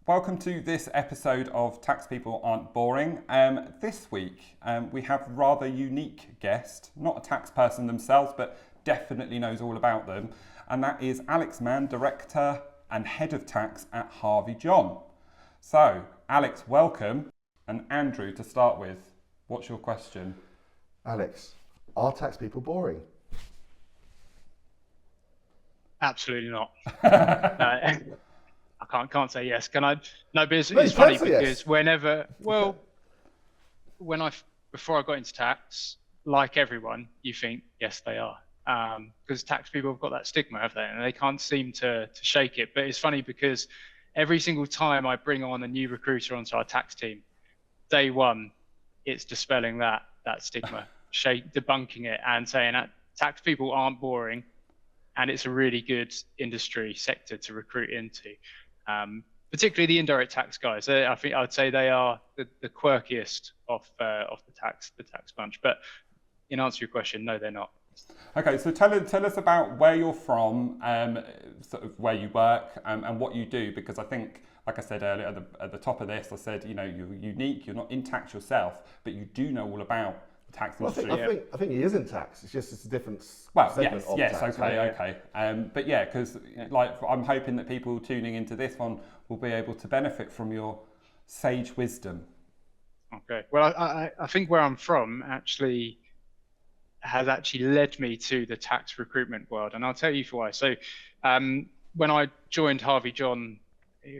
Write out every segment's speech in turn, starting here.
Welcome to this episode of Tax People Aren't Boring. This week we have a rather unique guest, not a tax person themselves, but definitely knows all about them, and that is Alex Mann, Director and Head of Tax at Harvey John. So, Alex, welcome, and Andrew, to start with, what's your question? Alex, are tax people boring? Absolutely not. No, I can't say yes. Can I? No, but it's funny because yes. Before I got into tax, like everyone, you think yes they are, because tax people have got that stigma, have they? And they can't seem to shake it. But it's funny because every single time I bring on a new recruiter onto our tax team, day one, it's dispelling that stigma, debunking it, and saying that tax people aren't boring. And it's a really good industry sector to recruit into, particularly the indirect tax guys. I think I would say they are the quirkiest of the tax bunch. But in answer to your question, no, they're not. Okay, so tell us about where you're from, sort of where you work, and what you do. Because I think, like I said earlier at the top of this, I said you're unique. You're not in tax yourself, but you do know all about tax industry. I think he is in tax. It's a different segment of tax. Okay. But yeah, because I'm hoping that people tuning into this one will be able to benefit from your sage wisdom. Okay. Well, I think where I'm from has led me to the tax recruitment world, and I'll tell you why. So, when I joined Harvey John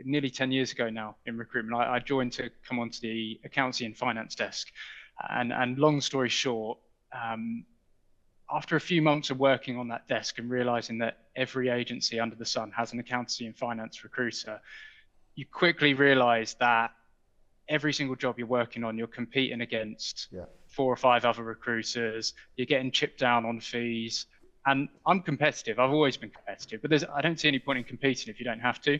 nearly 10 years ago now in recruitment, I joined to come onto the accountancy and finance desk. And long story short, after a few months of working on that desk and realizing that every agency under the sun has an accountancy and finance recruiter, you quickly realize that every single job you're working on, you're competing against 4 or 5 other recruiters. You're getting chipped down on fees. And I'm competitive. I've always been competitive, but I don't see any point in competing if you don't have to.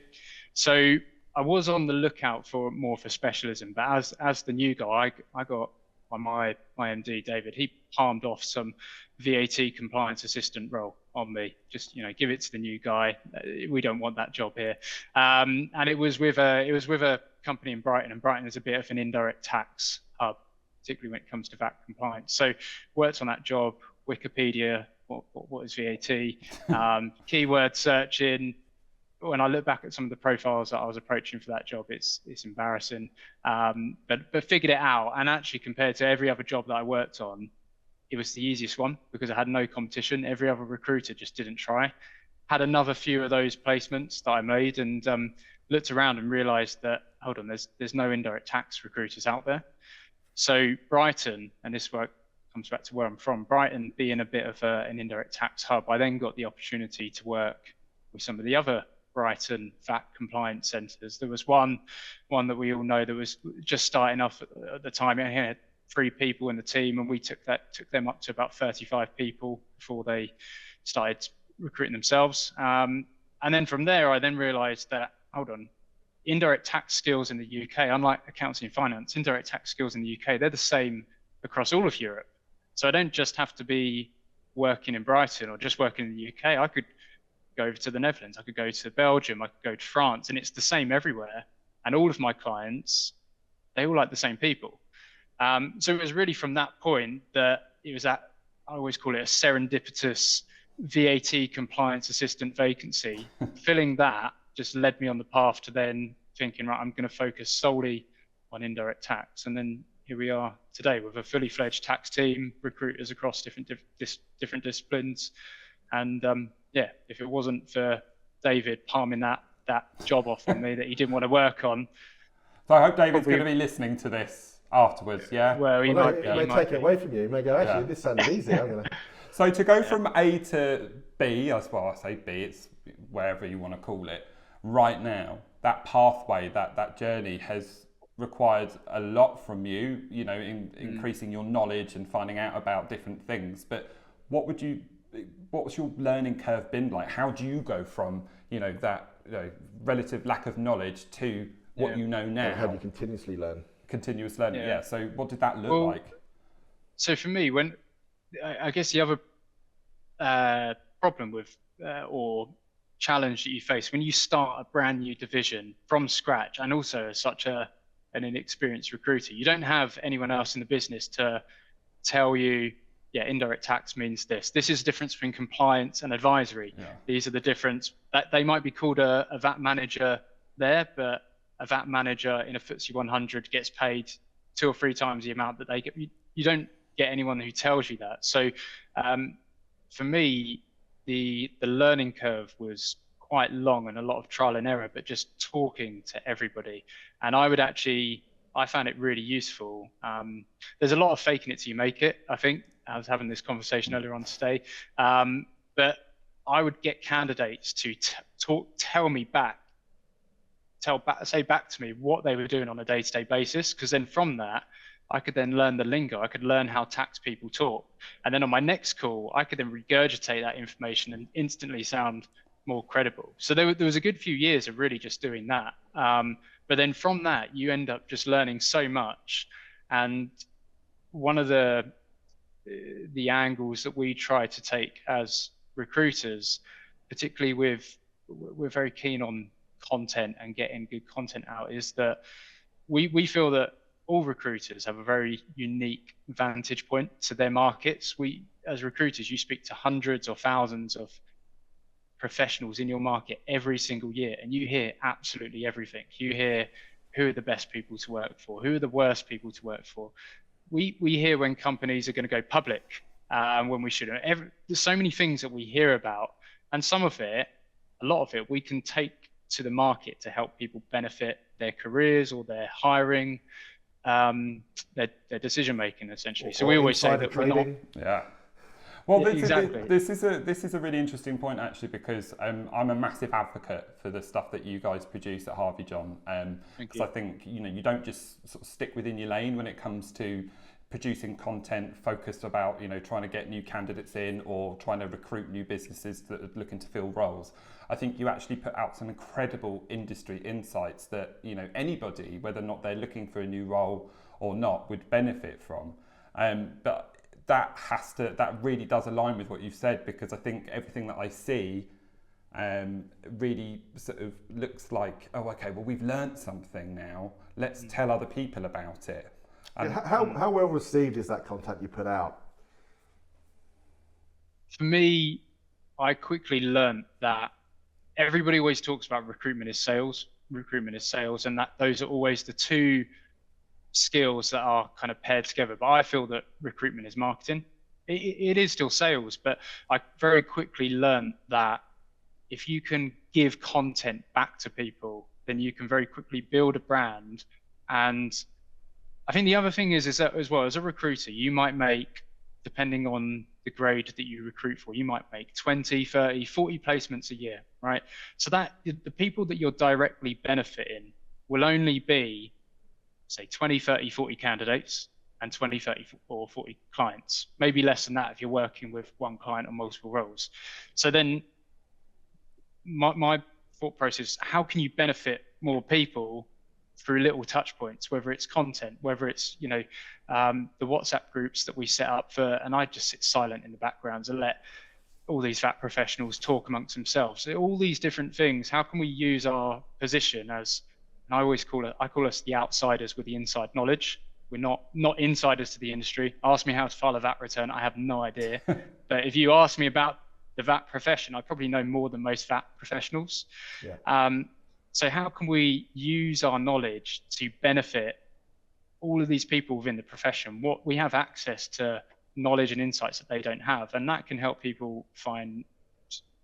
So I was on the lookout for specialism, but as the new guy, I got my MD, David, he palmed off some VAT compliance assistant role on me. Just, give it to the new guy. We don't want that job here. And it was with a company in Brighton, and Brighton is a bit of an indirect tax hub, particularly when it comes to VAT compliance. So worked on that job, Wikipedia, what is VAT, keyword searching. When I look back at some of the profiles that I was approaching for that job, it's embarrassing. But figured it out, and actually compared to every other job that I worked on, it was the easiest one because I had no competition. Every other recruiter just didn't try. Had another few of those placements that I made, and looked around and realised that hold on, there's no indirect tax recruiters out there. So Brighton, and this work comes back to where I'm from, Brighton being a bit of an indirect tax hub, I then got the opportunity to work with some of the other Brighton VAT compliance centres. There was one that we all know that was just starting off at the time. It had 3 people in the team, and we took them up to about 35 people before they started recruiting themselves. And then from there, I then realised that hold on, indirect tax skills in the UK, unlike accounting and finance, indirect tax skills in the UK, they're the same across all of Europe. So I don't just have to be working in Brighton or just working in the UK. I could go over to the Netherlands, I could go to Belgium, I could go to France, and it's the same everywhere. And all of my clients, they all like the same people. So it was really from that point that it was I always call it a serendipitous VAT compliance assistant vacancy. Filling that just led me on the path to then thinking, right, I'm going to focus solely on indirect tax. And then here we are today with a fully fledged tax team, recruiters across different disciplines. And if it wasn't for David palming that job off on me that he didn't want to work on. So I hope David's going to be listening to this afterwards, yeah? Well, he might take it away from you. He may go, actually, this sounded easy. So to go from A to B, I say B, it's wherever you want to call it, right now, that pathway, that journey has required a lot from you, increasing your knowledge and finding out about different things. But what's your learning curve been like? How do you go from that relative lack of knowledge to what you know now? How do you continuously learn? Continuous learning, yeah. So what did that look like? So for me, I guess the other problem with or challenge that you face when you start a brand new division from scratch, and also as such an inexperienced recruiter. You don't have anyone else in the business to tell you, yeah, indirect tax means this. This is the difference between compliance and advisory. Yeah. These are the difference. That they might be called a VAT manager there, but a VAT manager in a FTSE 100 gets paid 2 or 3 times the amount that they get. You don't get anyone who tells you that. So for me, the learning curve was quite long and a lot of trial and error, but just talking to everybody. And I found it really useful. There's a lot of faking it till you make it, I think. I was having this conversation earlier on today. But I would get candidates to say back to me what they were doing on a day-to-day basis, because then from that, I could then learn the lingo. I could learn how tax people talk. And then on my next call, I could then regurgitate that information and instantly sound more credible. So there was a good few years of really just doing that. But then from that, you end up just learning so much. And one of the angles that we try to take as recruiters, particularly we're very keen on content and getting good content out, is that we feel that all recruiters have a very unique vantage point to their markets. As recruiters, you speak to hundreds or thousands of professionals in your market every single year, and you hear absolutely everything. You hear who are the best people to work for, who are the worst people to work for. We hear when companies are going to go public, when we shouldn't. There's so many things that we hear about, and a lot of it, we can take to the market to help people benefit their careers or their hiring, their decision making, essentially. So we always say that we're not. Yeah. Well, exactly. This is a really interesting point, actually, because I'm a massive advocate for the stuff that you guys produce at Harvey John, because I think you don't just sort of stick within your lane when it comes to producing content focused about trying to get new candidates in or trying to recruit new businesses that are looking to fill roles. I think you actually put out some incredible industry insights that anybody, whether or not they're looking for a new role or not, would benefit from. But that really does align with what you've said, because I think everything that I see really sort of looks like, oh, okay, well, we've learned something now. Let's tell other people about it. How well received is that content you put out? For me, I quickly learned that everybody always talks about recruitment is sales, and that those are always the two skills that are kind of paired together. But I feel that recruitment is marketing. It is still sales, but I very quickly learned that if you can give content back to people, then you can very quickly build a brand. And I think the other thing is that as well, as a recruiter, you might make, depending on the grade that you recruit for, you might make 20, 30, 40 placements a year, right? So that the people that you're directly benefiting will only be, say, 20, 30, 40 candidates and 20, 30 or 40 clients, maybe less than that if you're working with one client on multiple roles. So then my thought process, how can you benefit more people through little touch points, whether it's content, whether it's, the WhatsApp groups that we set up for, and I just sit silent in the background and let all these VAT professionals talk amongst themselves. So all these different things, how can we use our position as, and I call us the outsiders with the inside knowledge. We're not insiders to the industry. Ask me how to file a VAT return, I have no idea. But if you ask me about the VAT profession, I probably know more than most VAT professionals. Yeah. So how can we use our knowledge to benefit all of these people within the profession? What we have access to knowledge and insights that they don't have, and that can help people find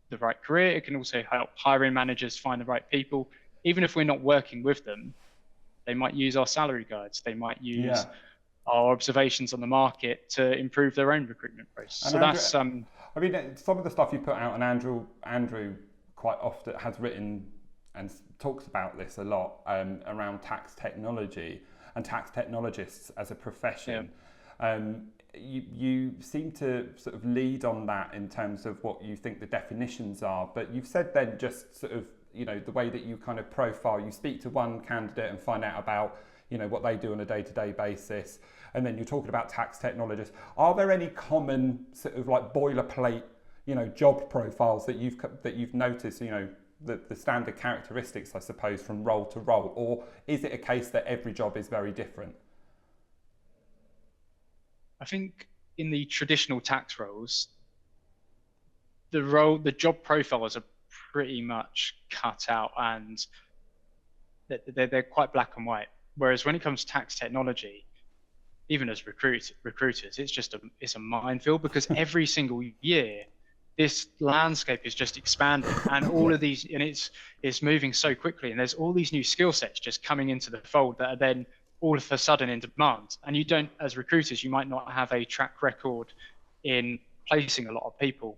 the right career. It can also help hiring managers find the right people. Even if we're not working with them, they might use our salary guides. They might use our observations on the market to improve their own recruitment process. So that's I mean, some of the stuff you put out, and Andrew quite often has written and talks about this a lot around tax technology and tax technologists as a profession. Yeah. You seem to sort of lead on that in terms of what you think the definitions are, but you've said then just sort of, the way that you kind of profile, you speak to one candidate and find out about, what they do on a day-to-day basis, and then you're talking about tax technologists. Are there any common sort of like boilerplate, job profiles that you've noticed, the standard characteristics, I suppose, from role to role, or is it a case that every job is very different? I think in the traditional tax roles, the job profiles are pretty much cut out, and they're quite black and white. Whereas when it comes to tax technology, even as recruiters, it's a minefield, because every single year this landscape is just expanding, and all of these, and it's moving so quickly, and there's all these new skill sets just coming into the fold that are then all of a sudden in demand. And you don't, as recruiters, you might not have a track record in placing a lot of people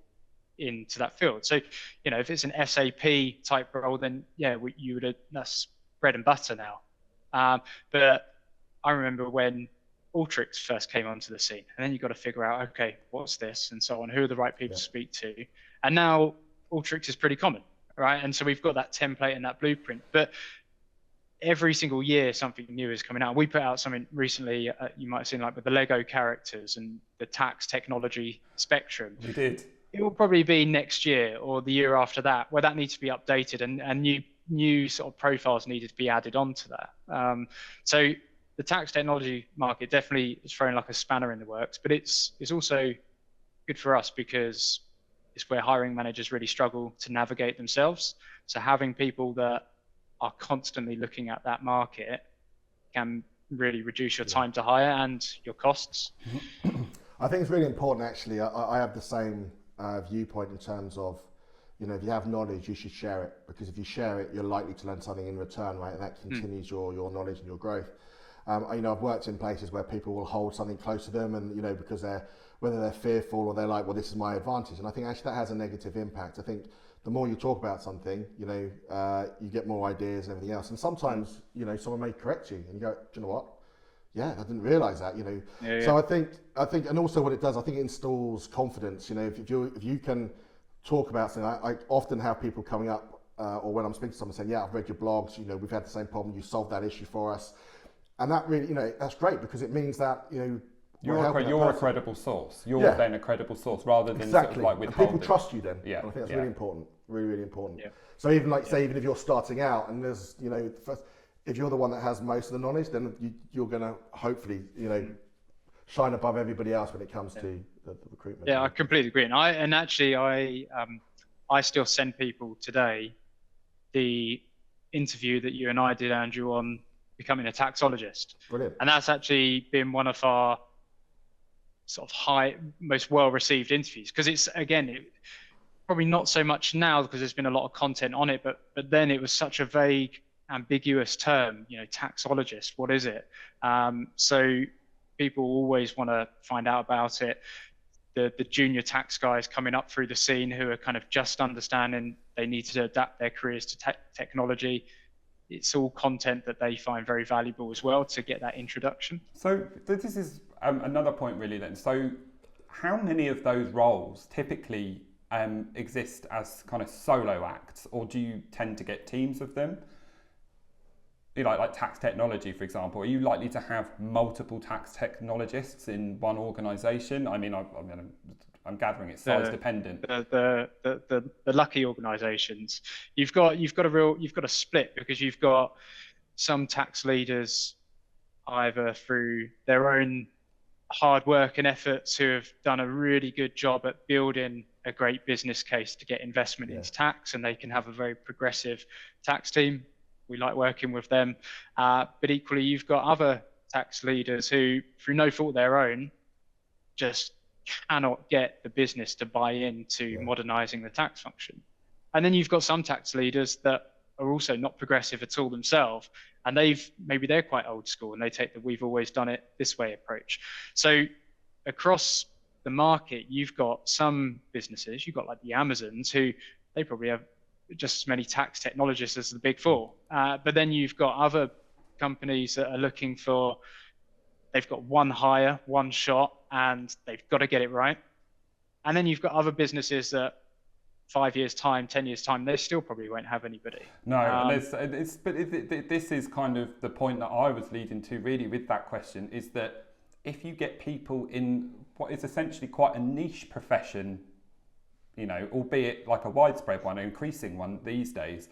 into that field. So, if it's an SAP type role, then you would, that's bread and butter now. But I remember when Alteryx first came onto the scene, and then you've got to figure out, okay, what's this, and so on, who are the right people to speak to. And now Alteryx is pretty common, right? And so we've got that template and that blueprint, but every single year something new is coming out. We put out something recently, you might have seen, like with the Lego characters and the tax technology spectrum. We did. It will probably be next year or the year after that where that needs to be updated, and new sort of profiles needed to be added onto that. So the tax technology market definitely is throwing like a spanner in the works, but it's also good for us because it's where hiring managers really struggle to navigate themselves. So having people that are constantly looking at that market can really reduce your time to hire and your costs. I think it's really important, actually. I have the same viewpoint in terms of, if you have knowledge, you should share it, because if you share it, you're likely to learn something in return, right? And that continues your knowledge and your growth. I've worked in places where people will hold something close to them, and because whether they're fearful or they're like, well, this is my advantage. And I think actually that has a negative impact. I think the more you talk about something, you get more ideas and everything else. And sometimes, someone may correct you and you go, do you know what? Yeah, I didn't realise that. So I think, and also what it does, I think it installs confidence. If you can talk about something, I often have people coming up, or when I'm speaking to someone saying, yeah, I've read your blogs. We've had the same problem. You solved that issue for us. And that really, that's great, because it means that, you're a credible source. You're then a credible source, rather than sort of like withholding. People trust you then. Yeah. And I think that's really important. Really, really important. Yeah. So even even if you're starting out and there's, if you're the one that has most of the knowledge, then you're going to hopefully, shine above everybody else when it comes to the recruitment. Yeah, I completely agree. And I still send people today the interview that you and I did, Andrew, on becoming a taxologist. Brilliant. And that's actually been one of our sort of most well-received interviews, because it's, again, probably not so much now because there's been a lot of content on it, but then it was such a vague, ambiguous term, taxologist, what is it? So people always want to find out about it. The junior tax guys coming up through the scene who are kind of just understanding they need to adapt their careers to technology. It's all content that they find very valuable as well to get that introduction. So this is another point really then. So how many of those roles typically exist as kind of solo acts, or do you tend to get teams of them? Like tax technology, for example, are you likely to have multiple tax technologists in one organisation? I mean, I'm gathering it's size dependent. The lucky organisations, you've got a split, because you've got some tax leaders either through their own hard work and efforts who have done a really good job at building a great business case to get investment into tax, and they can have a very progressive tax team. We like working with them. But equally, you've got other tax leaders who, through no fault of their own, just cannot get the business to buy into modernising the tax function. And then you've got some tax leaders that are also not progressive at all themselves, and maybe they're quite old school and they take the "we've always done it this way" approach. So across the market, you've got some businesses, you've got like the Amazons, who they probably have just as many tax technologists as the big four. But then you've got other companies that are looking for, they've got one hire, one shot, and they've got to get it right. And then you've got other businesses that 5 years time, 10 years time, they still probably won't have anybody. No, this is kind of the point that I was leading to really with that question, is that if you get people in what is essentially quite a niche profession, albeit like a widespread one, an increasing one these days.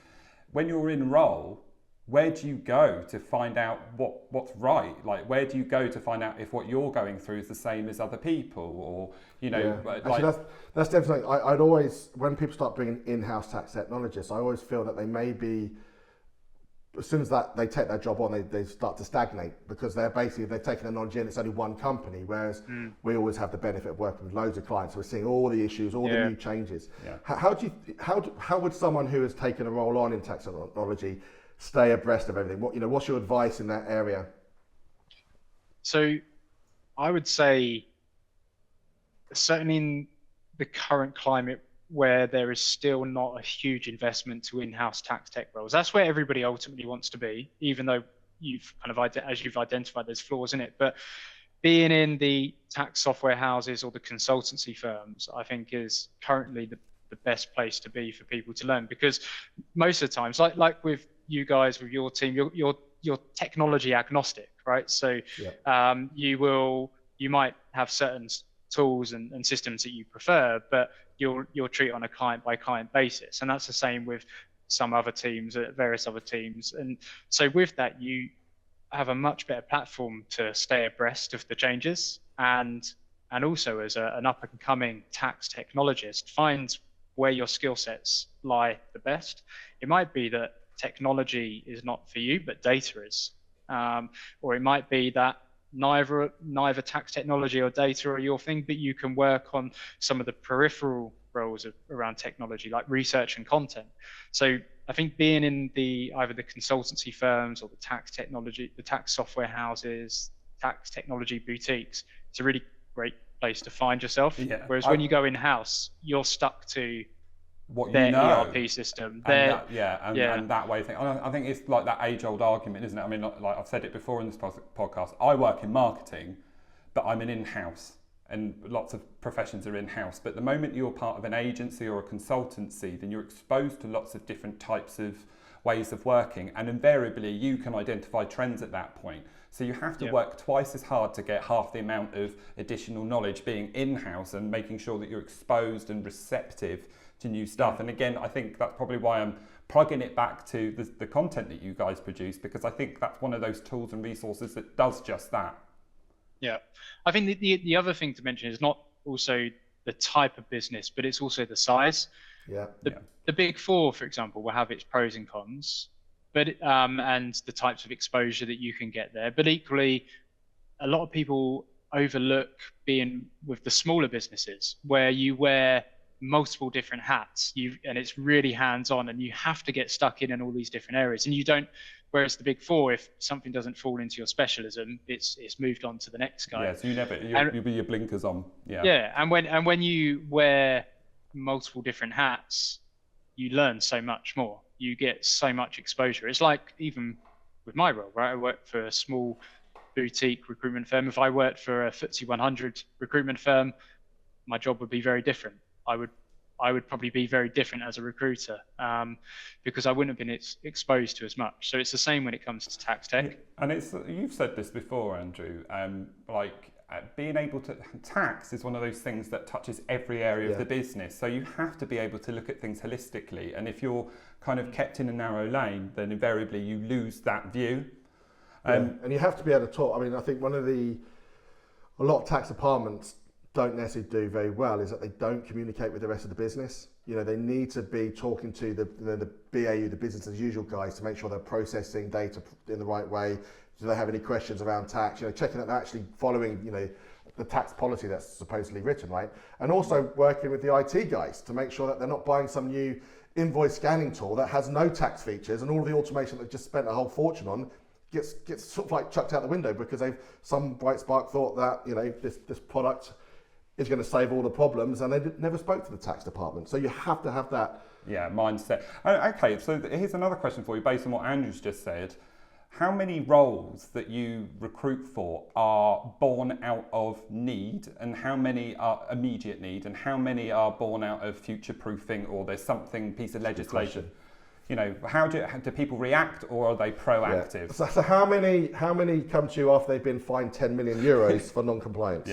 When you're in role, where do you go to find out what's right? Like, where do you go to find out if what you're going through is the same as other people, or Actually, that's definitely. I'd always, when people start bringing in-house tax technologists, I always feel that they may be, as soon as that they take that job on, they start to stagnate, because they're taking the knowledge in. It's only one company, whereas we always have the benefit of working with loads of clients. So we're seeing all the issues, all the new changes. Yeah. How would someone who has taken a role on in tax technology stay abreast of everything? What's your advice in that area? So I would say, certainly in the current climate where there is still not a huge investment to in-house tax tech roles, that's where everybody ultimately wants to be, even though you've as you've identified, there's flaws in it. But being in the tax software houses or the consultancy firms, I think is currently the best place to be for people to learn, because most of the times, like with you guys, with your team, you're technology agnostic, right? So you might have certain tools and systems that you prefer, but you'll treat on a client by client basis, and that's the same with some other teams, various other teams. And so with that, you have a much better platform to stay abreast of the changes, and also as an up and coming tax technologist, find where your skill sets lie the best. It might be that technology is not for you, but data is, or it might be that neither tax technology or data are your thing, but you can work on some of the peripheral roles around technology, like research and content. So I think being in either the consultancy firms or the tax software houses, tax technology boutiques, it's a really great place to find yourself. Yeah. Whereas when you go in-house, you're stuck to what their you know. ERP system. And that way of thinking. I think it's like that age-old argument, isn't it? I mean, like I've said it before in this podcast, I work in marketing, but I'm an in-house, and lots of professions are in-house. But the moment you're part of an agency or a consultancy, then you're exposed to lots of different types of ways of working, and invariably you can identify trends at that point. So you have to work twice as hard to get half the amount of additional knowledge being in-house, and making sure that you're exposed and receptive to new stuff. And again, I think that's probably why I'm plugging it back to the content that you guys produce, because I think that's one of those tools and resources that does just that. Yeah, I think the other thing to mention is not also the type of business, but it's also the size. The Big Four, for example, will have its pros and cons, but and the types of exposure that you can get there. But equally, a lot of people overlook being with the smaller businesses, where you wear multiple different hats, and it's really hands-on, and you have to get stuck in all these different areas, and you don't. Whereas the Big Four, if something doesn't fall into your specialism, it's moved on to the next guy. Yeah, so you be your blinkers on. Yeah, and when you wear multiple different hats, you learn so much more. You get so much exposure. It's like, even with my role, right? I work for a small boutique recruitment firm. If I worked for a FTSE 100 recruitment firm, my job would be very different. I would probably be very different as a recruiter, because I wouldn't have been exposed to as much. So it's the same when it comes to tax tech. And you've said this before, Andrew, being able to, tax is one of those things that touches every area of the business. So you have to be able to look at things holistically. And if you're kind of kept in a narrow lane, then invariably you lose that view. And you have to be able to talk. I mean, I think a lot of tax departments don't necessarily do very well is that they don't communicate with the rest of the business. They need to be talking to the BAU, the business as usual guys, to make sure they're processing data in the right way. Do they have any questions around tax? Checking that they're actually following, the tax policy that's supposedly written, right? And also working with the IT guys to make sure that they're not buying some new invoice scanning tool that has no tax features, and all the automation they've just spent a whole fortune on gets sort of like chucked out the window because some bright spark thought that this product is going to save all the problems, and they never spoke to the tax department. So you have to have that mindset. Okay, so here's another question for you based on what Andrew's just said. How many roles that you recruit for are born out of need, and how many are immediate need, and how many are born out of future proofing, or there's piece of legislation? How do people react, or are they proactive? So how many come to you after they've been fined 10 million euros for non-compliance?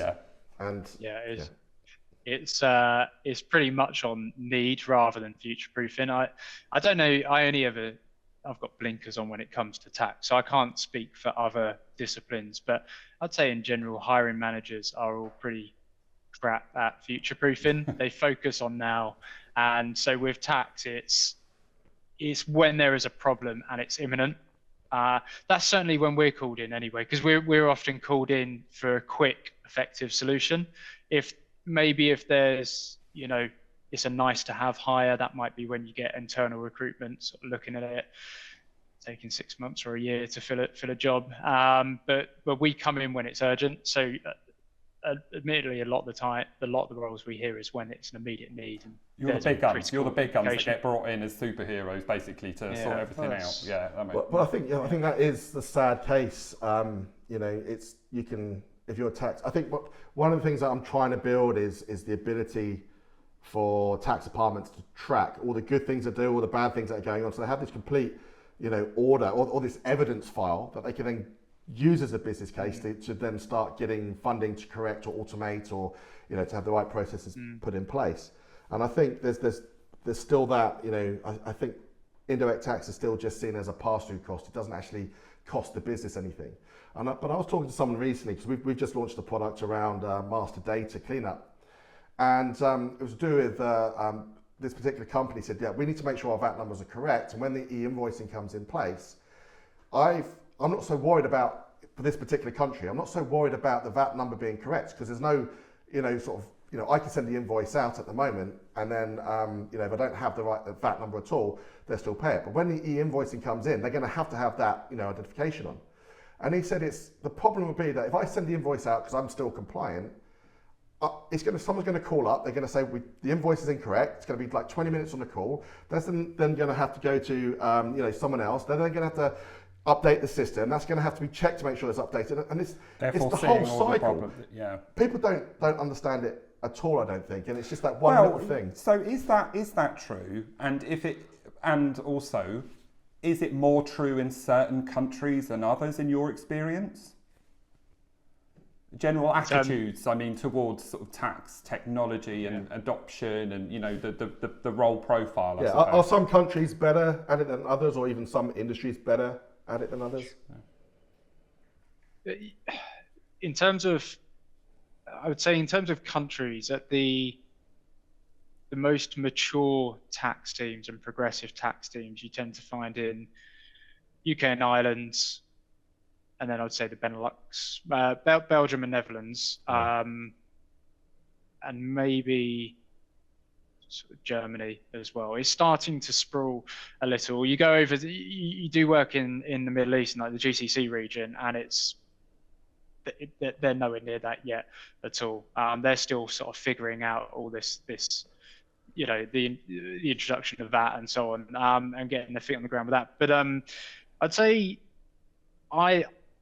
It's pretty much on need rather than future proofing. I don't know. I've got blinkers on when it comes to tax, so I can't speak for other disciplines. But I'd say in general, hiring managers are all pretty crap at future proofing. They focus on now, and so with tax, it's when there is a problem and it's imminent. That's certainly when we're called in anyway, because we're often called in for a quick, effective solution. If there's, it's a nice to have hire, that might be when you get internal recruitment sort of looking at it, taking 6 months or a year to fill a job. But we come in when it's urgent. So admittedly, a lot of the roles we hear is when it's an immediate need. And you're the big guns. You're the big guns that get brought in as superheroes, basically, to sort everything out. Yeah, I think that is the sad case. If you're tax. I think one of the things that I'm trying to build is the ability for tax departments to track all the good things they do, all the bad things that are going on. So they have this complete, order or this evidence file that they can then use as a business case to then start getting funding to correct or automate or to have the right processes put in place. And I think there's still that I think indirect tax is still just seen as a pass-through cost. It doesn't actually cost the business anything. But I was talking to someone recently because we've just launched a product around master data cleanup, and it was to do with this particular company said, yeah, we need to make sure our VAT numbers are correct, and when the e-invoicing comes in place, I'm not so worried about, for this particular country, I'm not so worried about the VAT number being correct because there's no, I can send the invoice out at the moment and then, if I don't have the right VAT number at all, they'll still pay it. But when the e-invoicing comes in, they're going to have that, identification on. And he said the problem would be that if I send the invoice out because I'm still compliant, someone's going to call up. They're going to say the invoice is incorrect. It's going to be like 20 minutes on the call. That's then going to have to go to someone else. They're then going to have to update the system. That's going to have to be checked to make sure it's updated. And it's the whole cycle. People don't understand it at all, I don't think. And it's just that one little thing. So is that true? And also, is it more true in certain countries than others in your experience? General attitudes, towards sort of tax, technology and adoption and, the role profile. Are some countries better at it than others, or even some industries better at it than others? In terms of countries, at the most mature tax teams and progressive tax teams you tend to find in UK and Ireland, and then I would say the Benelux, Belgium and Netherlands, and maybe sort of Germany as well. It's starting to sprawl a little. You go over, you do work in the Middle East and like the GCC region, and they're nowhere near that yet at all. They're still sort of figuring out all this the introduction of that and so on, and getting their feet on the ground with that. But I'd say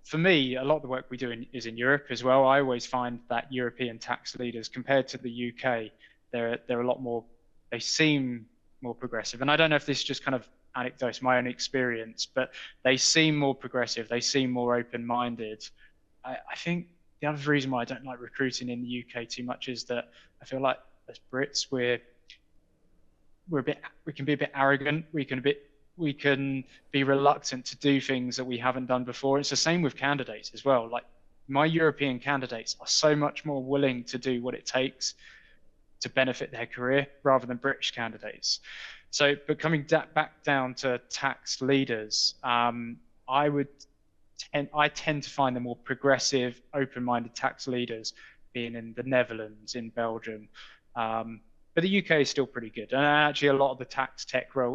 for me, a lot of the work we do is in Europe as well. I always find that European tax leaders, compared to the UK, they're a lot more, they seem more progressive. And I don't know if this is just kind of anecdote, my own experience, but they seem more progressive. They seem more open-minded. I think the other reason why I don't like recruiting in the UK too much is that I feel like as Brits, we can be a bit arrogant. We can be reluctant to do things that we haven't done before. It's the same with candidates as well. Like my European candidates are so much more willing to do what it takes to benefit their career rather than British candidates. So, but coming back down to tax leaders, I tend to find the more progressive, open-minded tax leaders being in the Netherlands, in Belgium. But the UK is still pretty good. And actually a lot of the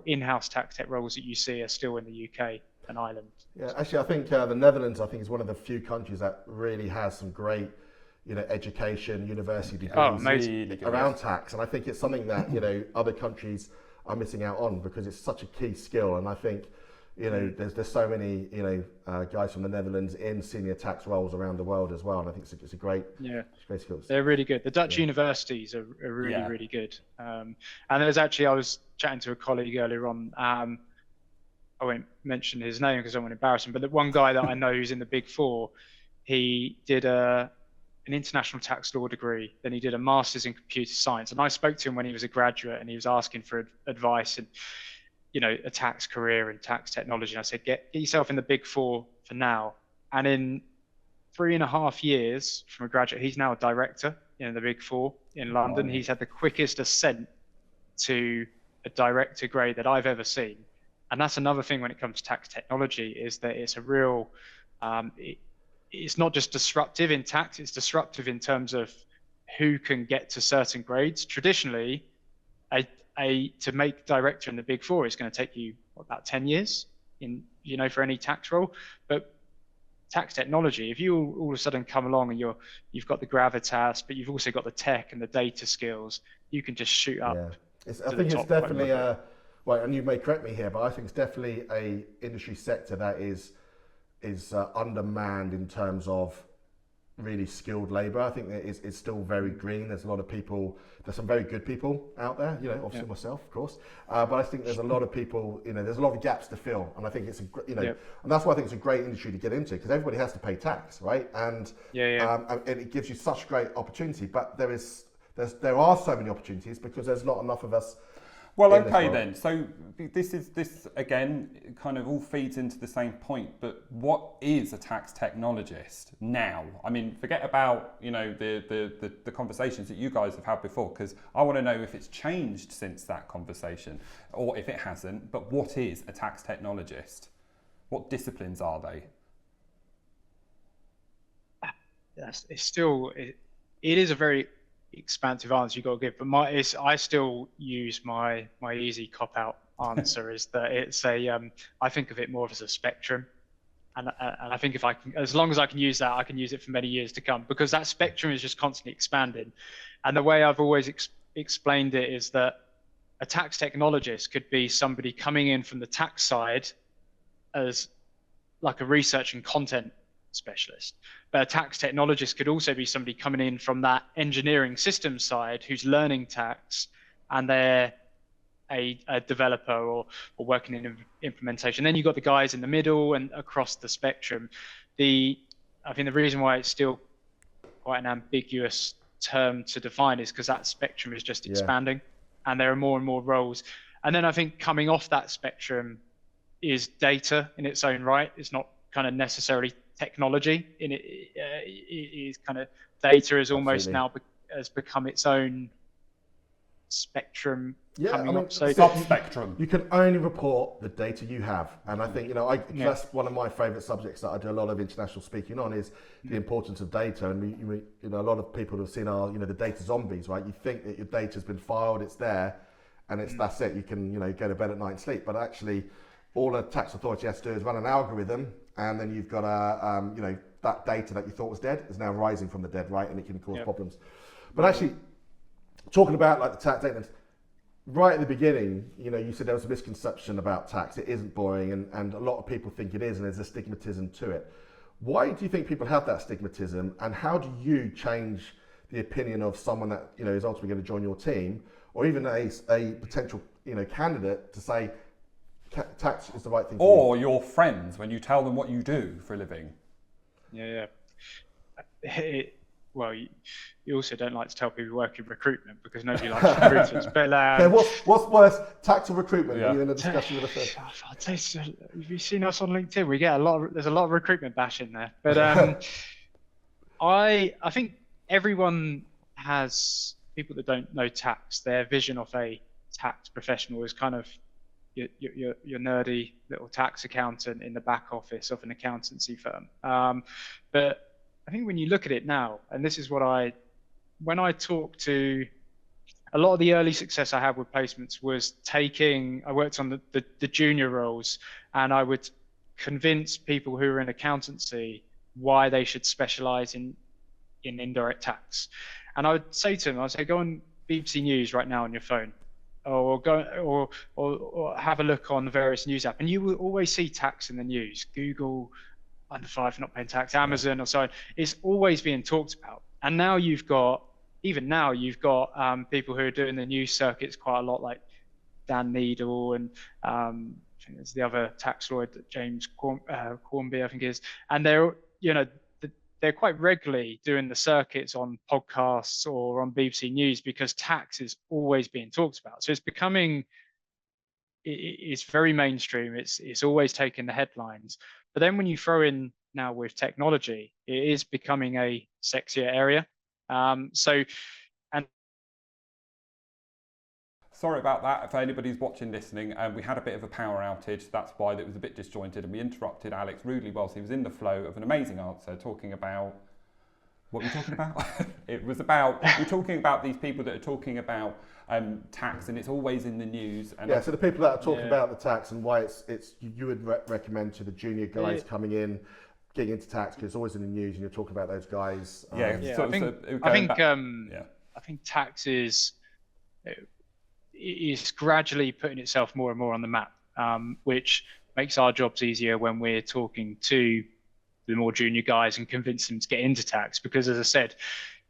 in-house tax tech roles that you see are still in the UK and Ireland. Yeah, actually I think the Netherlands, is one of the few countries that really has some great, education, university degrees around tax. And I think it's something that, other countries are missing out on because it's such a key skill. And I think, there's so many, guys from the Netherlands in senior tax roles around the world as well. And I think it's a great skill. They're really good. The Dutch universities are really, really good. And there's actually, I was chatting to a colleague earlier on, I won't mention his name because I don't want to embarrass him, but the one guy that I know who's in the Big Four, he did an international tax law degree. Then he did a master's in computer science. And I spoke to him when he was a graduate, and he was asking for advice and, a tax career and tax technology. And I said, get yourself in the Big Four for now. And in 3.5 years from a graduate, he's now a director in the Big Four in London. He's had the quickest ascent to a director grade that I've ever seen. And that's another thing when it comes to tax technology, is that it's a real, it's not just disruptive in tax, it's disruptive in terms of who can get to certain grades. Traditionally, to make director in the Big Four is going to take you about 10 years for any tax role. But tax technology, if you all of a sudden come along and you've got the gravitas, but you've also got the tech and the data skills, you can just shoot up. I think it's definitely well, and you may correct me here, but I think it's definitely a industry sector that is undermanned in terms of really skilled labour. I think it's still very green. There's a lot of people. There's some very good people out there. Obviously myself, of course. But I think there's a lot of people. There's a lot of gaps to fill, and I think it's and that's why I think it's a great industry to get into, because everybody has to pay tax, right? And and it gives you such great opportunity. But there are so many opportunities because there's not enough of us. Well, okay then. So this again kind of all feeds into the same point. But what is a tax technologist now? I mean, forget about the conversations that you guys have had before, because I want to know if it's changed since that conversation, or if it hasn't. But what is a tax technologist? What disciplines are they? Yes, it is a very expansive answer you got to give, but I still use my easy cop out answer is that it's I think of it more as a spectrum, and I think if I can, as long as I can use that, I can use it for many years to come, because that spectrum is just constantly expanding. And the way I've always explained it is that a tax technologist could be somebody coming in from the tax side as like a research and content specialist. But a tax technologist could also be somebody coming in from that engineering systems side who's learning tax, and they're a developer or working in implementation. Then you've got the guys in the middle and across the spectrum. I think the reason why it's still quite an ambiguous term to define is because that spectrum is just expanding, and there are more and more roles. And then I think coming off that spectrum is data in its own right. It's not kind of necessarily technology in it. Is kind of data is almost now has become its own spectrum. So sub-spectrum. You can only report the data you have, and I think that's one of my favourite subjects that I do a lot of international speaking on, is the importance of data. And a lot of people have seen our the data zombies, right? You think that your data's been filed, it's there, and that's it. You can go to bed at night and sleep, but actually all a tax authority has to do is run an algorithm, and then you've got that data that you thought was dead is now rising from the dead, right? And it can cause problems. But actually, talking about like the tax data, right at the beginning, you said there was a misconception about tax. It isn't boring, and a lot of people think it is, and there's a stigmatism to it. Why do you think people have that stigmatism, and how do you change the opinion of someone that is ultimately going to join your team, or even a potential candidate, to say tax is the right thing? Or your friends, when you tell them what you do for a living. Well, you also don't like to tell people you work in recruitment, because nobody likes recruiters. But what's worse, tax or recruitment? Are you in a discussion with a friend? Have you seen us on LinkedIn? We get there's a lot of recruitment bash in there. But I think everyone has, people that don't know tax, their vision of a tax professional is kind of your nerdy little tax accountant in the back office of an accountancy firm. But I think when you look at it now, and this is when I talk to a lot of the early success I had with placements was I worked on the junior roles, and I would convince people who are in accountancy why they should specialize in indirect tax. And I would say to them, I'd say, go on BBC News right now on your phone, or go or have a look on the various news apps, and you will always see tax in the news. Google under 5 not paying tax, Amazon or so on. It's always being talked about. And now you've got people who are doing the news circuits quite a lot, like Dan Needle, and I think there's the other tax lawyer, James Cornby, I think it is. And they're they're quite regularly doing the circuits on podcasts or on BBC News because tax is always being talked about. So it's becoming, it's very mainstream. It's always taking the headlines. But then when you throw in now with technology, it is becoming a sexier area. So, and Sorry about that. If anybody's watching, listening, we had a bit of a power outage. That's why it was a bit disjointed, and we interrupted Alex rudely whilst he was in the flow of an amazing answer, talking about what were we talking about? We're talking about these people that are talking about tax, and it's always in the news. And yeah, so the people that are talking about the tax and why you would recommend to the junior guys coming in, getting into tax, because it's always in the news, and you're talking about those guys. I think tax is gradually putting itself more and more on the map, which makes our jobs easier when we're talking to the more junior guys and convince them to get into tax. Because as I said,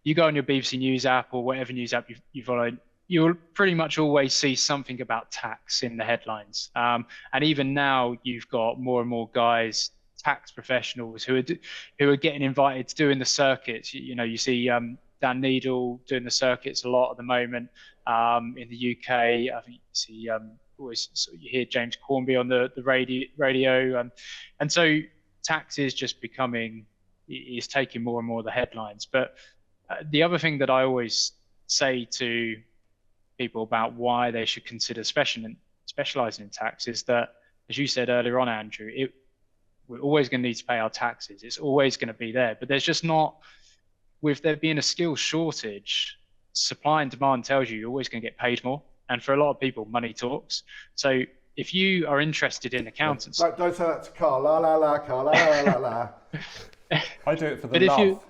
you go on your BBC News app or whatever news app you follow, you'll pretty much always see something about tax in the headlines. And even now, you've got more and more guys, tax professionals, who are getting invited to doing the circuits. You see Dan Needle doing the circuits a lot at the moment. In the UK, I think you see always you hear James Cornby on the radio, and so tax is just is taking more and more of the headlines. But the other thing that I always say to people about why they should consider specializing in tax is that, as you said earlier on, Andrew, we're always going to need to pay our taxes. It's always going to be there, but there's just not, with there being a skills shortage, supply and demand tells you're always going to get paid more. And for a lot of people, money talks. So if you are interested in accountancy, don't say that to Carl. La la la, Carl. La la la la. I do it for the love.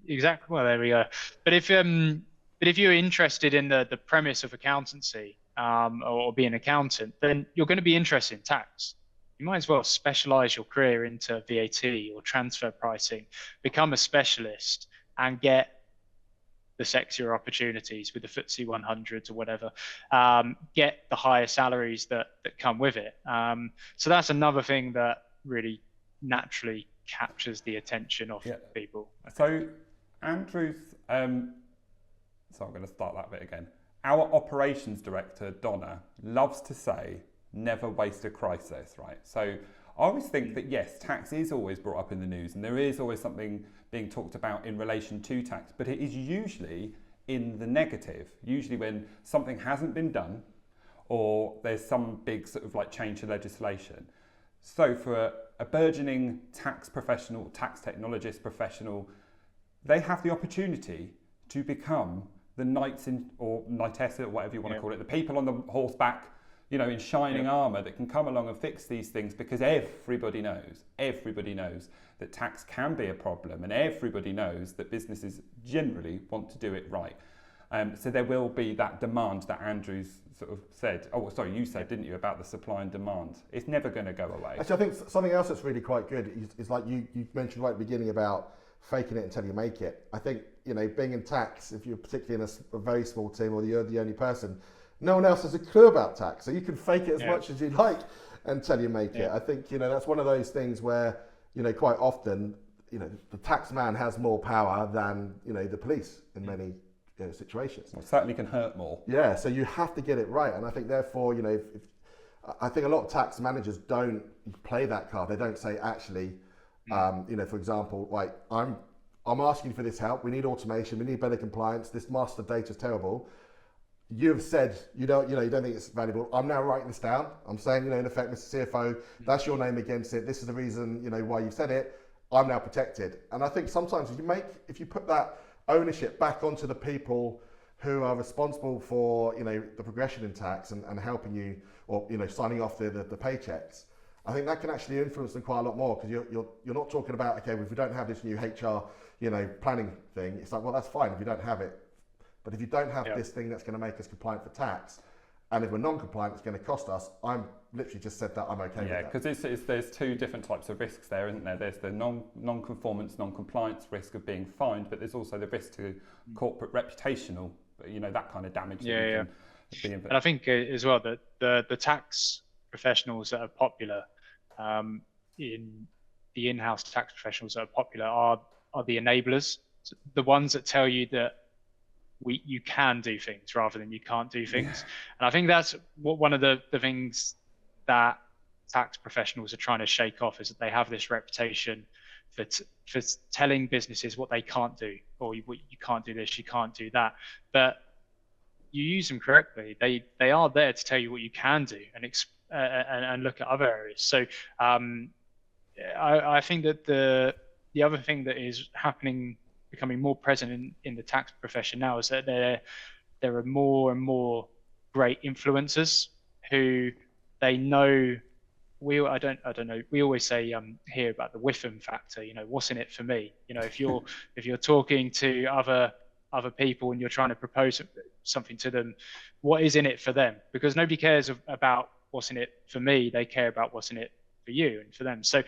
Exactly. Well, there we go. But if you're interested in the premise of accountancy, or being an accountant, then you're going to be interested in tax. You might as well specialize your career into VAT or transfer pricing, become a specialist, and get the sexier opportunities with the FTSE 100s or whatever, get the higher salaries that come with it. So that's another thing that really naturally captures the attention of people. So Andrew's, so I'm going to start that bit again. Our operations director, Donna, loves to say, never waste a crisis, right? So I always think that yes, tax is always brought up in the news, and there is always something being talked about in relation to tax, but it is usually in the negative, usually when something hasn't been done or there's some big sort of like change to legislation. So for a burgeoning tax professional, tax technologist professional, they have the opportunity to become the knights in, or knightess, or whatever you want to call it, the people on the horseback, in shining armour that can come along and fix these things, because everybody knows that tax can be a problem, and everybody knows that businesses generally want to do it right. So there will be that demand that Andrew's sort of said. Oh, sorry, you said, didn't you, about the supply and demand? It's never going to go away. Actually, I think something else that's really quite good is like you mentioned right at the beginning about faking it until you make it. I think, being in tax, if you're particularly in a very small team or you're the only person, no one else has a clue about tax. So you can fake it as much as you like until you make it. I think, that's one of those things where, quite often, the tax man has more power than, the police in many situations. Well, it certainly can hurt more. Yeah, so you have to get it right. And I think therefore, I think a lot of tax managers don't play that card. They don't say, actually, for example, like I'm asking for this help. We need automation. We need better compliance. This master data is terrible. You've said you don't think it's valuable. I'm now writing this down. I'm saying, in effect, Mr. CFO, that's your name against it. This is the reason, why you've said it. I'm now protected. And I think sometimes if you put that ownership back onto the people who are responsible for, the progression in tax and helping you, or signing off the paychecks, I think that can actually influence them quite a lot more, because you're not talking about, okay, well, if we don't have this new HR, planning thing, it's like, well, that's fine if you don't have it. But if you don't have this thing that's going to make us compliant for tax, and if we're non-compliant, it's going to cost us, I'm literally just said that I'm okay with that. Yeah, because there's two different types of risks there, isn't there? There's the non-conformance, non-compliance risk of being fined, but there's also the risk to corporate reputational, that kind of damage. And I think as well that the tax professionals that are popular in the in-house tax professionals that are popular are the enablers, the ones that tell you that you can do things rather than you can't do things. And I think that's one of the things that tax professionals are trying to shake off, is that they have this reputation for telling businesses what they can't do, or you can't do this, you can't do that. But you use them correctly, they are there to tell you what you can do and look at other areas. So I think that the other thing that is becoming more present in the tax profession now is that there are more and more great influencers who they know. I don't know. We always say here about the Whiffam factor. What's in it for me? If you're talking to other people and you're trying to propose something to them, what is in it for them? Because nobody cares about what's in it for me. They care about what's in it for you and for them. So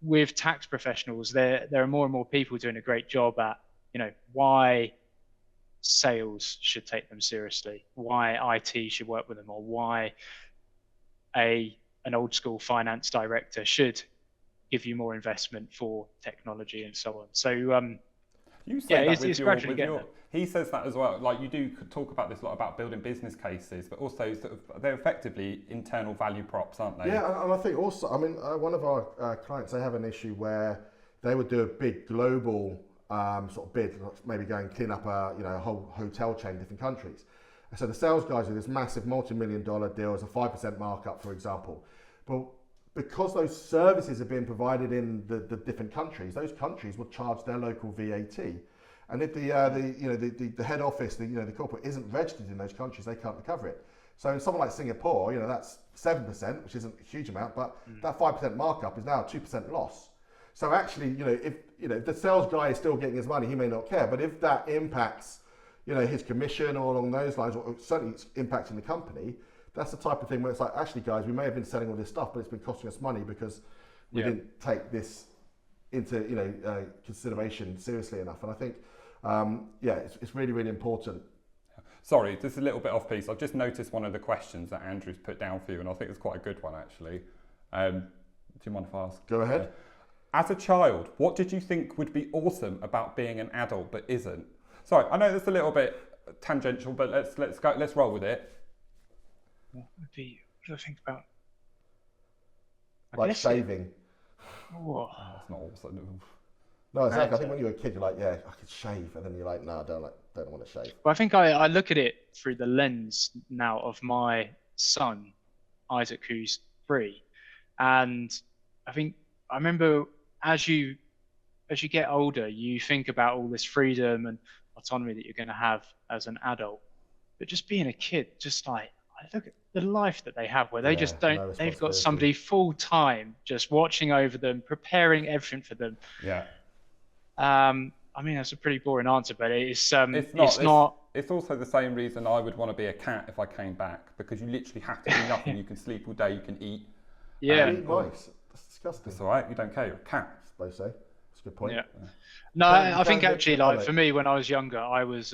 with tax professionals, there are more and more people doing a great job at why sales should take them seriously, why IT should work with them, or why an old school finance director should give you more investment for technology and so on. So you say that it's gradually getting there. He says that as well. Like, you do talk about this a lot about building business cases, but also sort of they're effectively internal value props, aren't they? Yeah, and I think also, I mean, one of our clients, they have an issue where they would do a big global sort of bid, maybe go and clean up a whole hotel chain in different countries. So the sales guys do this massive multi-million-dollar deal as a 5% markup, for example. But because those services are being provided in the different countries, those countries will charge their local VAT. And if the head office, the corporate isn't registered in those countries, they can't recover it. So in somewhere like Singapore, that's 7%, which isn't a huge amount, but that 5% markup is now a 2% loss. So actually, if the sales guy is still getting his money, he may not care. But if that impacts, his commission or along those lines, or certainly it's impacting the company, that's the type of thing where it's like, actually, guys, we may have been selling all this stuff, but it's been costing us money because we didn't take this into consideration seriously enough. And I think, it's really, really important. Sorry, this is a little bit off piece. I've just noticed one of the questions that Andrew's put down for you, and I think it's quite a good one, actually. Do you mind if I ask? Go ahead. As a child, what did you think would be awesome about being an adult but isn't? Sorry, I know that's a little bit tangential, but let's roll with it. What do I think about? Like shaving. Oh, that's not awesome. No, exactly. I think when you were a kid, you're like, yeah, I could shave, and then you're like, no, I don't want to shave. Well, I think I look at it through the lens now of my son, Isaac, who's 3, and I remember as you get older, you think about all this freedom and autonomy that you're going to have as an adult, but just being a kid, just like, I look at the life that they have, where they just don't. They've got somebody full time just watching over them, preparing everything for them. Yeah. I mean, that's a pretty boring answer, but it's not. It's also the same reason I would want to be a cat if I came back, because you literally have to do nothing. You can sleep all day. You can eat. Yeah. Eat mice. That's disgusting. It's all right. You don't care. You're a cat. I suppose so. That's a good point. Yeah. No, I think actually, like for me, when I was younger, I was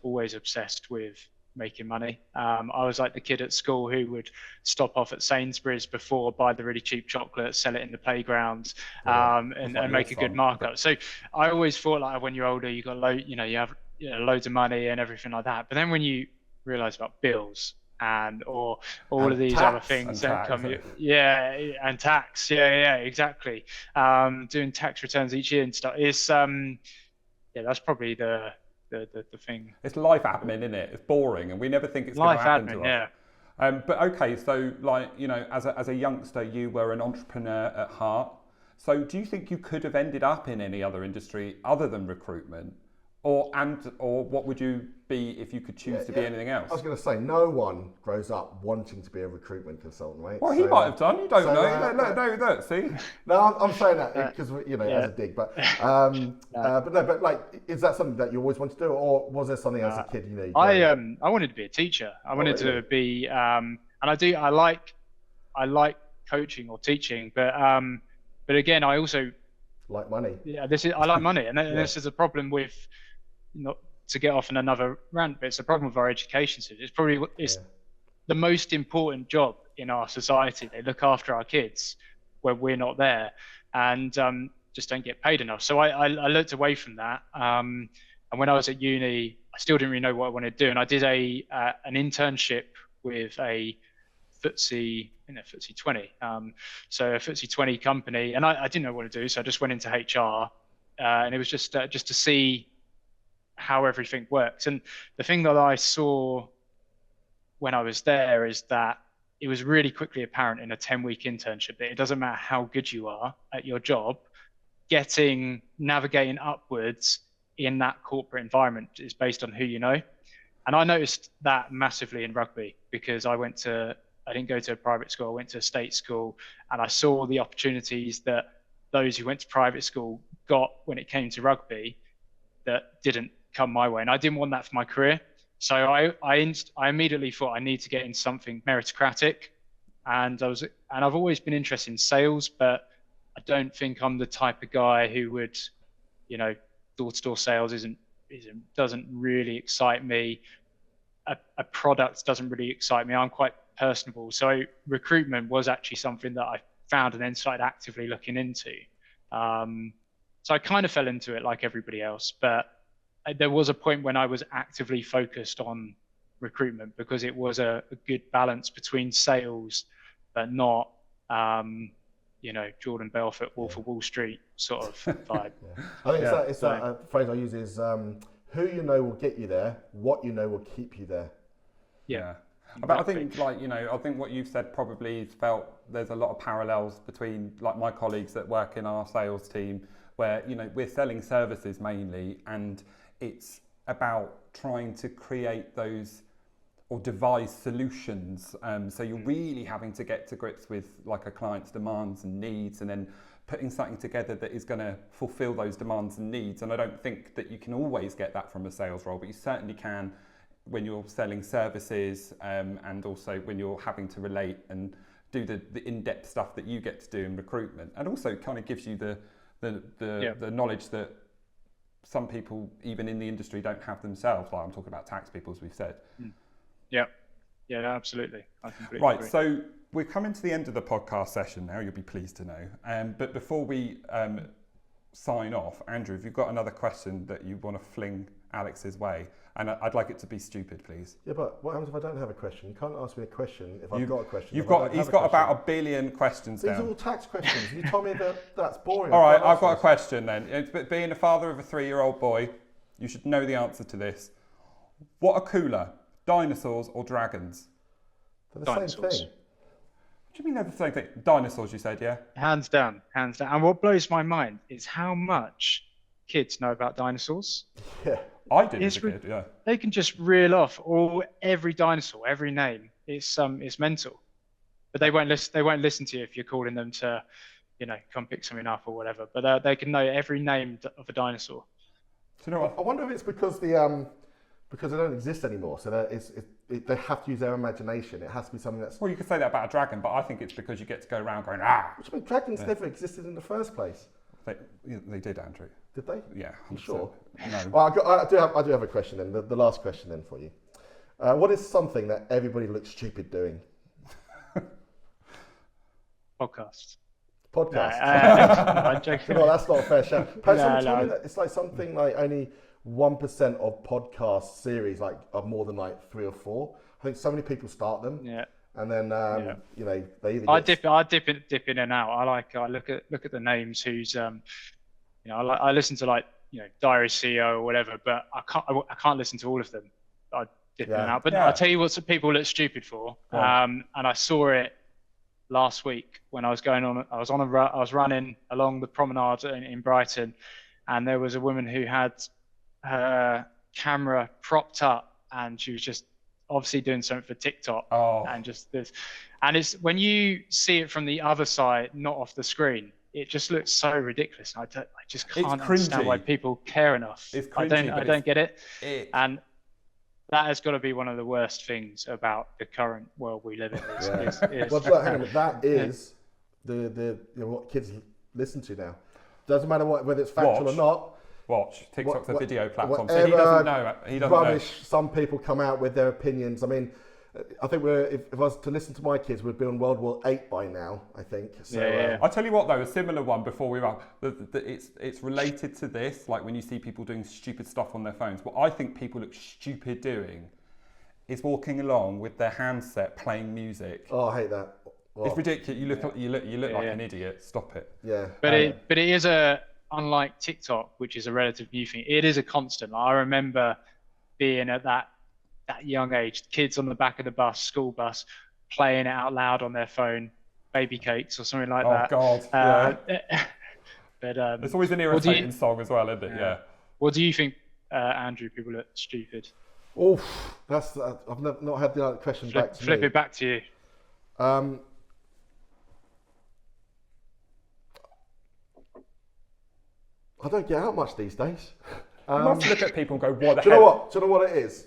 always obsessed with making money. I was like the kid at school who would stop off at Sainsbury's before, buy the really cheap chocolate, sell it in the playground, and make a good markup. So I always thought, like, when you're older, you got you have loads of money and everything like that. But then when you realize about bills and all of these other things that come, and tax, exactly. Doing tax returns each year and stuff is that's probably the thing. It's life admin, isn't it? It's boring, and we never think it's going to happen to us. But okay, so like, as a youngster, you were an entrepreneur at heart. So do you think you could have ended up in any other industry other than recruitment? Or what would you be if you could choose to be anything else? I was going to say, no one grows up wanting to be a recruitment consultant, right? Well, he might have done. You don't know. No, see? No, I'm saying that because as a dig, but like, is that something that you always wanted to do, or was there something as a kid I wanted to be a teacher. I wanted to be, and I like coaching or teaching, but again, I also like money. I like money, and this is a problem with. Not to get off on another rant, but it's a problem with our education system. It's the most important job in our society. They look after our kids when we're not there, and just don't get paid enough. So I looked away from that. And when I was at uni, I still didn't really know what I wanted to do. And I did an internship with a FTSE 20, so a FTSE 20 company, and I didn't know what to do, so I just went into HR, and it was just to see how everything works. And the thing that I saw when I was there is that it was really quickly apparent in a 10-week internship that it doesn't matter how good you are at your job, navigating upwards in that corporate environment is based on who you know. And I noticed that massively in rugby, because I didn't go to a private school, I went to a state school, and I saw the opportunities that those who went to private school got when it came to rugby that didn't come my way. And I didn't want that for my career. So I immediately thought I need to get in something meritocratic. And I've always been interested in sales, but I don't think I'm the type of guy who would, door-to-door sales doesn't really excite me. A product doesn't really excite me. I'm quite personable. So recruitment was actually something that I found and then started actively looking into. So I kind of fell into it like everybody else, but there was a point when I was actively focused on recruitment because it was a good balance between sales, but not, Jordan Belfort, Wolf of Wall Street sort of vibe. Yeah. I think it's that phrase I use is, who you know will get you there, what you know will keep you there. Yeah. But I think, I think what you've said probably felt there's a lot of parallels between, like, my colleagues that work in our sales team, where, we're selling services mainly, and it's about trying to create those or devise solutions. So you're really having to get to grips with, like, a client's demands and needs, and then putting something together that is going to fulfill those demands and needs. And I don't think that you can always get that from a sales role, but you certainly can when you're selling services, and also when you're having to relate and do the in-depth stuff that you get to do in recruitment. And also kind of gives you the knowledge that some people, even in the industry, don't have themselves. Like, I'm talking about tax people, as we've said. Yeah, absolutely. I completely agree. So we're coming to the end of the podcast session now, you'll be pleased to know. But before we sign off, Andrew, if you've got another question that you want to fling Alex's way, and I'd like it to be stupid, please. Yeah, but what happens if I don't have a question? You can't ask me a question if I've got a question. He's got about 1 billion questions These down. are all tax questions. You told me that's boring. All right, I've got a question then. But being a father of a 3-year-old boy, you should know the answer to this. What are cooler, dinosaurs or dragons? They're the same thing. What do you mean they're the same thing? Dinosaurs, you said, yeah? Hands down. And what blows my mind is how much kids know about dinosaurs. Yeah. I did as a kid, yeah. They can just reel off every dinosaur, every name. It's mental. But they won't listen to you if you're calling them to, come pick something up or whatever. But they can know every name of a dinosaur. Do you know what? I wonder if it's because because they don't exist anymore. So they have to use their imagination. It has to be something that's... Well, you could say that about a dragon, but I think it's because you get to go around going, ah! Which means dragons never existed in the first place. They did, Andrew. Did they? Yeah. You sure? No. Well, I do have a question then. The last question then for you. What is something that everybody looks stupid doing? Podcast. I'm joking. No, that's not a fair shout. It's like something like only 1% of podcast series are more than 3 or 4. I think so many people start them. Yeah. And then they either. I dip in and out. I look at the names who's I listen to Diary CEO or whatever, but I can't listen to all of them. I dip in and out. But I'll tell you what some people look stupid for. And I saw it last week when I was running along the promenade in Brighton, and there was a woman who had her camera propped up, and she was just obviously doing something for TikTok. And just this, and it's when you see it from the other side, not off the screen, it just looks so ridiculous. I just can't understand why people care enough. It's cringy, I don't get it. And that has got to be one of the worst things about the current world we live in. That is the what kids listen to now. Doesn't matter whether it's factual or not. TikTok's a video platform, so he doesn't know. Rubbish. Some people come out with their opinions. I mean, I think if I was to listen to my kids, we'd be on World War VIII by now, I think. So, Yeah. I'll tell you what though, a similar one before we wrap. It's related to this, like when you see people doing stupid stuff on their phones. What I think people look stupid doing is walking along with their handset playing music. Oh, I hate that. It's ridiculous. You look like an idiot. Stop it. Yeah. But it is unlike TikTok, which is a relative new thing. It is a constant. I remember being at that young age, kids on the back of the school bus, playing it out loud on their phone, Baby Cakes or something like that. Oh God. But it's always an irritating song as well, isn't it? Yeah. What do you think, Andrew? People look stupid. Oh, I've not had the question back to me. Flip it back to you. I don't get out much these days. I must look at people and go, what the Do you hell? know what? Do you know what it is?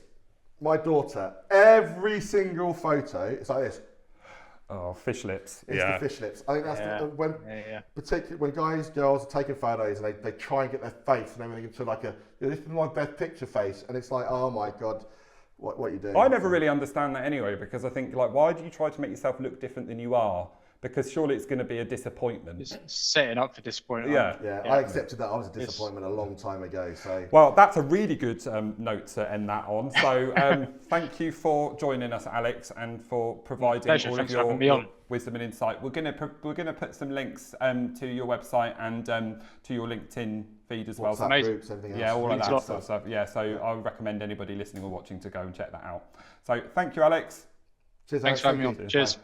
My daughter, every single photo, it's like this. Oh, fish lips. It's the fish lips. I think that's particularly when girls are taking photos and they try and get their face and everything into like this is my best picture face, and it's like, oh my God, what are you doing? I never really understand that anyway, because I think, like, why do you try to make yourself look different than you are? Because surely it's going to be a disappointment. It's setting up for disappointment. Yeah. I accepted that I was a disappointment a long time ago. So well, that's a really good note to end that on. So thank you for joining us, Alex, and for providing all of your wisdom and insight. We're gonna put some links to your website and to your LinkedIn feed as well. WhatsApp groups, everything else. Yeah, all of that sort of stuff. Yeah, so I would recommend anybody listening or watching to go and check that out. So thank you, Alex. Cheers, Thanks for having me on. Cheers. Bye.